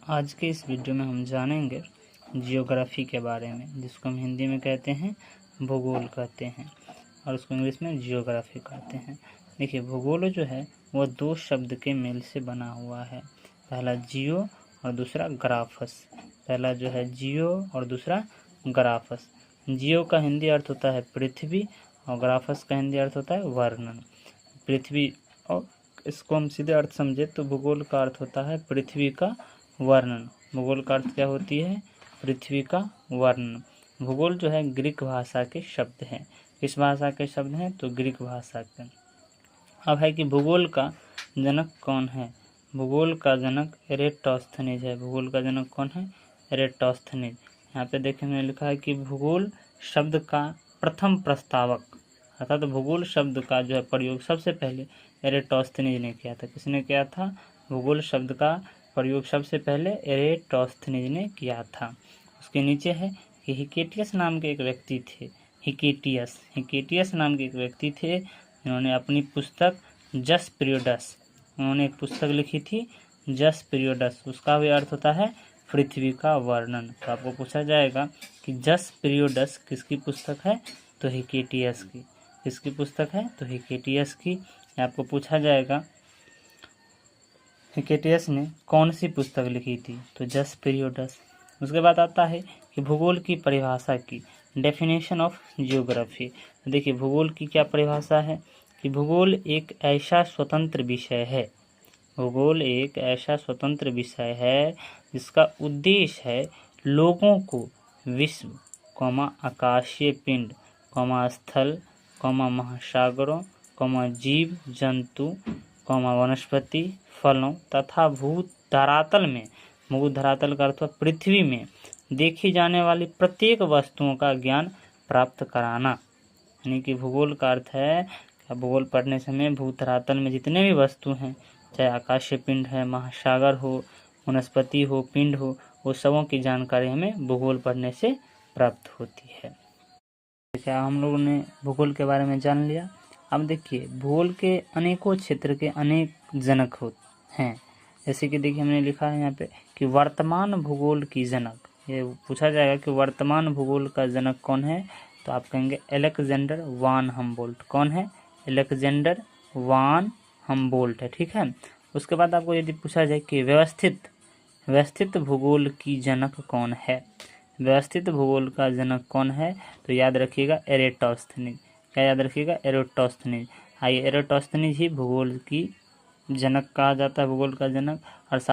आज के इस वीडियो में हम जानेंगे जियोग्राफी के बारे में, जिसको हम हिंदी में कहते हैं भूगोल कहते हैं और उसको इंग्लिश में जियोग्राफी कहते हैं। देखिए, भूगोल जो है वह दो शब्द के मेल से बना हुआ है। पहला जियो और दूसरा ग्राफस। पहला जो है जियो और दूसरा ग्राफस। जियो का हिंदी अर्थ होता है पृथ्वी और ग्राफस का हिंदी अर्थ होता है वर्णन। पृथ्वी, और इसको हम सीधे अर्थ समझे तो भूगोल का अर्थ होता है पृथ्वी का वर्णन। भूगोल का अर्थ क्या होती है? पृथ्वी का वर्णन। भूगोल जो है ग्रीक भाषा के शब्द हैं। किस भाषा के शब्द हैं? तो ग्रीक भाषा के। अब है कि भूगोल का जनक कौन है? भूगोल का जनक एरेटोस्थनीज है। भूगोल का जनक कौन है? एरेटोस्थनीज। यहाँ पे देखने में लिखा है कि भूगोल शब्द का प्रथम प्रस्तावक, अर्थात भूगोल शब्द का जो है प्रयोग सबसे पहले एरेटोस्थनीज ने किया था। किसने किया था? भूगोल शब्द का प्रयोग सबसे पहले एरेटोस्थनीज ने किया था। उसके नीचे है कि हिकेटियस नाम के एक व्यक्ति थे। हिकेटियस नाम के एक व्यक्ति थे जिन्होंने अपनी पुस्तक जस पीरियडस, उन्होंने एक पुस्तक लिखी थी जस पीरियडस। उसका भी अर्थ होता है पृथ्वी का वर्णन। तो आपको पूछा जाएगा कि जस पीरियडस किसकी पुस्तक है? तो हिकेटियस की। किसकी पुस्तक है? तो हिकेटियस की। आपको पूछा जाएगा हिकेटियस ने कौन सी पुस्तक लिखी थी? तो जस पीरियडस। उसके बाद आता है कि भूगोल की परिभाषा की, डेफिनेशन ऑफ जियोग्राफी। देखिए, भूगोल की क्या परिभाषा है कि भूगोल एक ऐसा स्वतंत्र विषय है, भूगोल एक ऐसा स्वतंत्र विषय है जिसका उद्देश्य है लोगों को विश्व, आकाशीय पिंड, स्थल, महासागरों, जीव जंतु, वनस्पति, फलों तथा भूत धरातल में, भूत धरातल का अर्थ पृथ्वी में देखी जाने वाली प्रत्येक वस्तुओं का ज्ञान प्राप्त कराना। यानी कि भूगोल का अर्थ है, भूगोल पढ़ने समय भूत धरातल में जितने भी वस्तु हैं, चाहे आकाशीय पिंड है, महासागर हो, वनस्पति हो, पिंड हो, वो सबों की जानकारी हमें भूगोल पढ़ने से प्राप्त होती है। क्या हम लोगों ने भूगोल के बारे में जान लिया। अब देखिए, भूगोल के अनेकों क्षेत्र के अनेक जनक हैं। जैसे कि देखिए, हमने लिखा है यहाँ पे कि वर्तमान भूगोल की जनक। ये पूछा जाएगा कि वर्तमान भूगोल का जनक कौन है? तो आप कहेंगे अलेक्जेंडर वान हमबोल्ट। कौन है? अलेक्जेंडर वान हमबोल्ट है। ठीक है। उसके बाद आपको यदि पूछा जाए कि व्यवस्थित भूगोल की जनक कौन है? व्यवस्थित भूगोल का जनक कौन है? तो याद रखिएगा एरेटोस्थनीज। क्या याद रखिएगा? एरेटोस्थनीज। आइए, एरेटोस्थनीज ही भूगोल की जनक कहा जाता है, भूगोल का जनक। और